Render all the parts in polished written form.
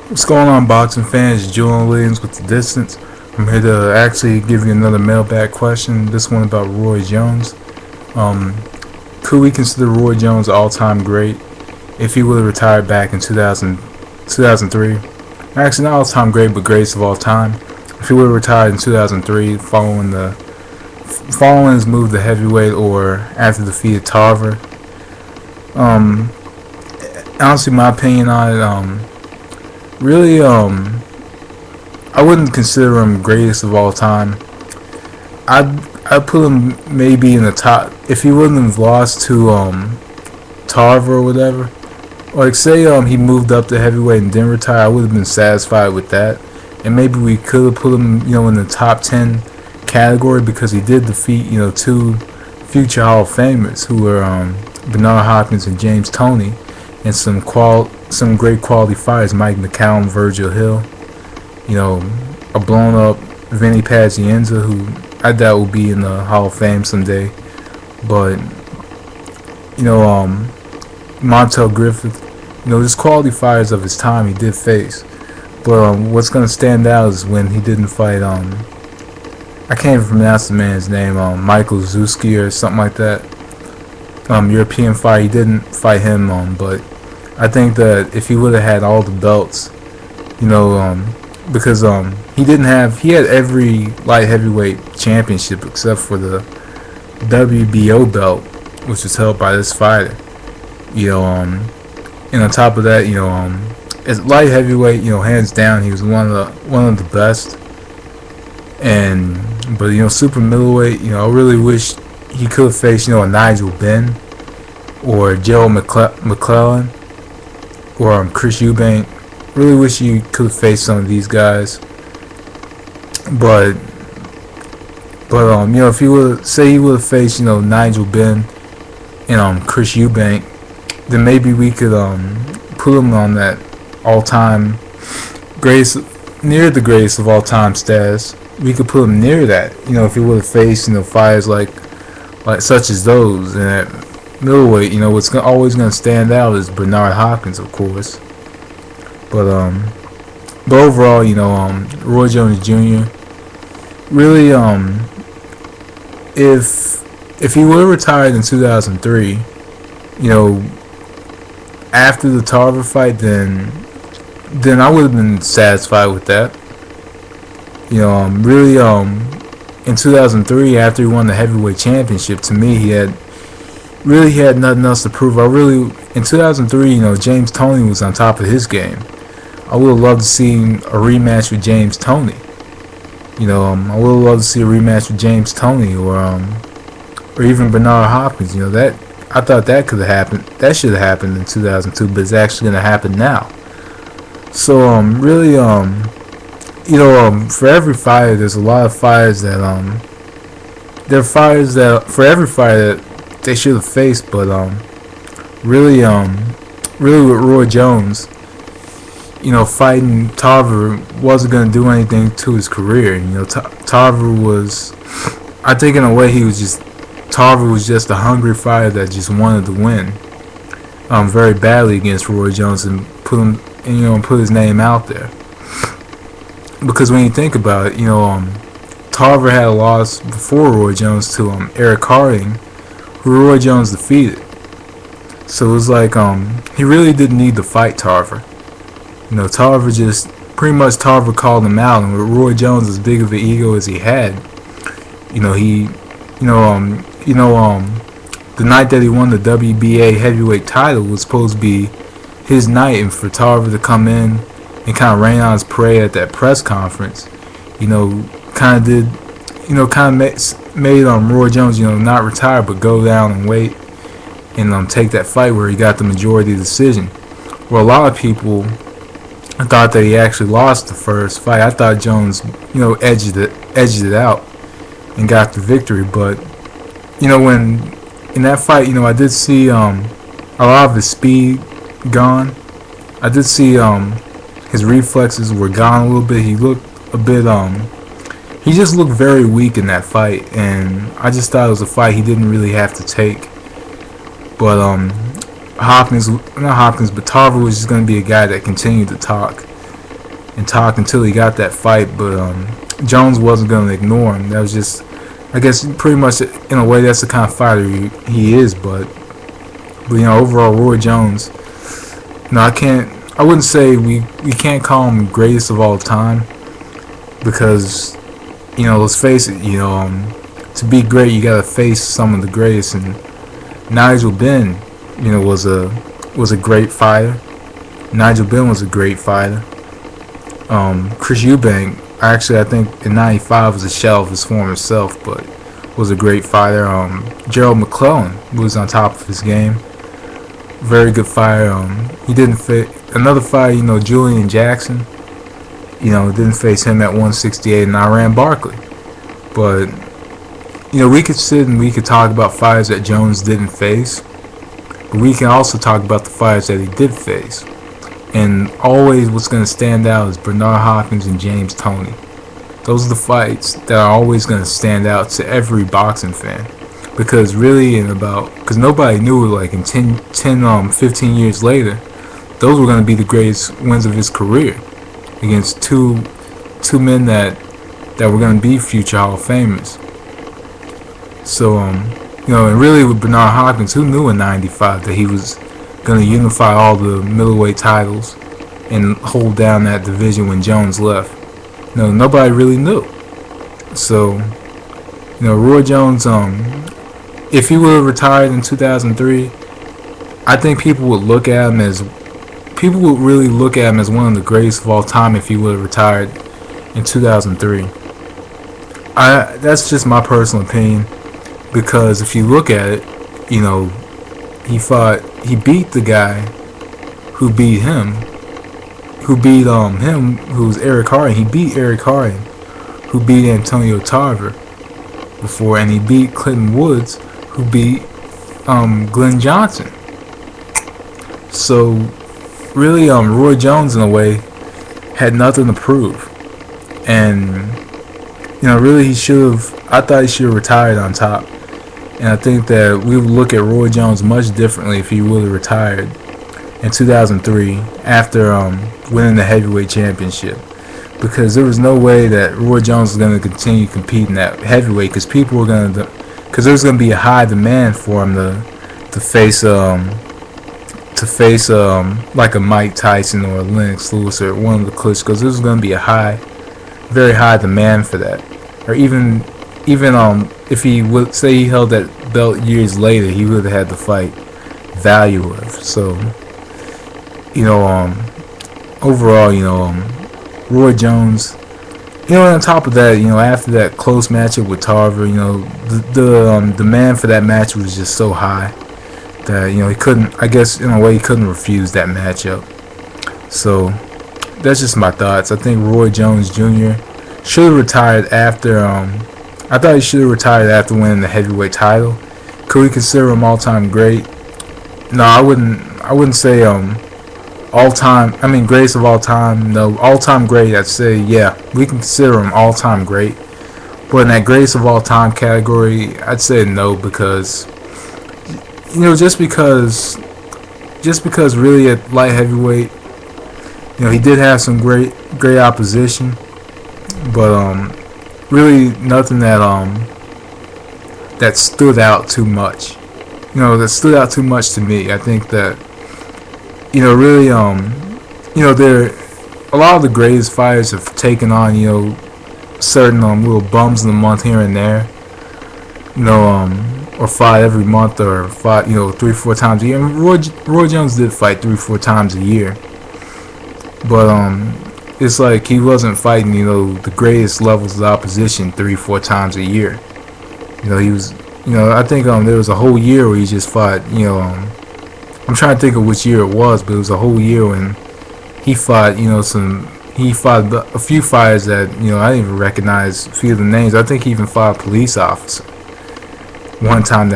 What's going on, boxing fans? Julian Williams with the distance. I'm here to actually give you another mailbag question. This one about Roy Jones. Um, could we consider Roy Jones an all-time great if he would have retired back in 2003? Actually, not all-time great, but greatest of all time. If he would have retired in 2003, following his move to heavyweight or after defeated Tarver. Um, Honestly, my opinion on it. Really, I wouldn't consider him greatest of all time. I'd put him maybe in the top if he wouldn't have lost to Tarver or whatever. Like say he moved up to heavyweight and didn't retire, I would have been satisfied with that. And maybe we could have put him, in the top 10 category because he did defeat, two future Hall of Famers who were Bernard Hopkins and James Toney, and some great quality fighters, Mike McCallum, Virgil Hill, a blown up Vinny Pazienza, who I doubt will be in the Hall of Fame someday, but Montel Griffith, just quality fighters of his time he did face. But what's gonna stand out is when he didn't fight I can't even pronounce the man's name, Michael Zuski or something like that. European fight, he didn't fight him, but I think that if he would have had all the belts, because he had every light heavyweight championship except for the WBO belt, which was held by this fighter, and on top of that, as light heavyweight, hands down, he was one of the best. But super middleweight, I really wish he could have faced, a Nigel Benn or Gerald McClellan or Chris Eubank. Really wish he could have faced some of these guys. But if he would have faced, Nigel Benn and Chris Eubank, then maybe we could put him on that all-time greatest, near the greatest of all time status. We could put him near that, if he would have faced, fighters like such as those. And at middleweight, what's always going to stand out is Bernard Hopkins, of course. But overall, Roy Jones Jr. really, if he would have retired in 2003, after the Tarver fight, then I would have been satisfied with that. Really, in 2003, after he won the heavyweight championship, to me, he had nothing else to prove. In 2003, James Toney was on top of his game. I would have loved to see a rematch with James Toney. I would have loved to see a rematch with James Toney or even Bernard Hopkins. I thought that could have happened. That should have happened in 2002, but it's actually going to happen now. So really, for every fighter, there's a lot of fighters that there are fighters that for every fighter that they should have faced, but really with Roy Jones, fighting Tarver wasn't going to do anything to his career. Tarver was, I think in a way Tarver was just a hungry fighter that just wanted to win very badly against Roy Jones and put his name out there. Because when you think about it, Tarver had a loss before Roy Jones to Eric Harding, who Roy Jones defeated. So it was like he really didn't need to fight Tarver. Tarver just pretty much called him out, and with Roy Jones, as big of an ego as he had, the night that he won the WBA heavyweight title was supposed to be his night, and for Tarver to come in and kind of rain on his parade at that press conference, made Roy Jones, not retire but go down and wait and take that fight where he got the majority decision. Well, a lot of people thought that he actually lost the first fight. I thought Jones, edged it out and got the victory. But when in that fight, I did see a lot of his speed gone. I did see his reflexes were gone a little bit. He looked a bit he just looked very weak in that fight, and I just thought it was a fight he didn't really have to take. But not Hopkins, but Tarver was just going to be a guy that continued to talk. and talk until he got that fight, but Jones wasn't going to ignore him. That was just, I guess, pretty much in a way that's the kind of fighter he is. But overall, Roy Jones. No, I wouldn't say we can't call him greatest of all time, because let's face it, to be great you gotta face some of the greatest, and Nigel Benn, was a great fighter. Nigel Benn was a great fighter. Chris Eubank, actually, I think in '95 was a shell of his former self, but was a great fighter. Gerald McClellan was on top of his game. Very good fighter. He didn't fit another fighter. Julian Jackson. Didn't face him at 168, and Iran Barkley. But we could sit and we could talk about fighters that Jones didn't face, but we can also talk about the fighters that he did face. And always what's going to stand out is Bernard Hopkins and James Toney. Those are the fights that are always going to stand out to every boxing fan. Because really, because nobody knew it, like in 15 years later, those were going to be the greatest wins of his career against two men that were going to be future Hall of Famers. So, and really with Bernard Hopkins, who knew in '95 that he was going to unify all the middleweight titles and hold down that division when Jones left? Nobody really knew. So, Roy Jones, if he would have retired in 2003, I think people would really look at him as one of the greatest of all time if he would have retired in 2003. That's just my personal opinion, because if you look at it, he beat the guy who beat him, who's Eric Harding. He beat Eric Harding, who beat Antonio Tarver before, and he beat Clinton Woods, who beat Glenn Johnson. So really, Roy Jones in a way had nothing to prove, and really I thought he should have retired on top. And I think that we would look at Roy Jones much differently if he would have retired in 2003 after winning the heavyweight championship, because there was no way that Roy Jones was going to continue competing at heavyweight, because there was going to be a high demand for him to face like a Mike Tyson or a Lennox Lewis or one of the Klitschkos, because there was going to be a very high demand for that. Or even if he would say he held that belt years later, he would have had the fight value of. So overall, Roy Jones, on top of that, after that close matchup with Tarver, the demand for that match was just so high that he couldn't, I guess in a way, he couldn't refuse that matchup. So that's just my thoughts. I think Roy Jones Jr. should have retired after. I thought he should have retired after winning the heavyweight title. Could we consider him all-time great? No, I wouldn't say all-time. I mean, greatest of all time. No, all-time great. I'd say yeah, we can consider him all-time great. But in that greatest of all time category, I'd say no, because just because really at light heavyweight, he did have some great opposition, but really nothing that stood out too much. That stood out too much to me. I think that really there a lot of the greatest fighters have taken on certain little bums in the month here and there, or fight every month, or fight 3-4 times a year. I mean, Roy Jones did fight 3-4 times a year, but it's like he wasn't fighting the greatest levels of the opposition 3-4 times a year. He was I think there was a whole year where he just fought I'm trying to think of which year it was, but it was a whole year when he fought he fought a few fighters that I didn't even recognize a few of the names. I think he even fought a police officer one time.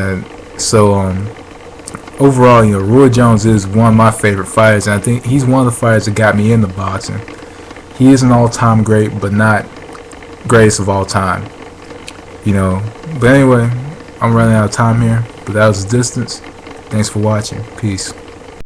Overall, Roy Jones is one of my favorite fighters, and I think he's one of the fighters that got me into boxing. He is an all-time great, but not greatest of all time. But anyway, I'm running out of time here, but that was the distance. Thanks for watching. Peace.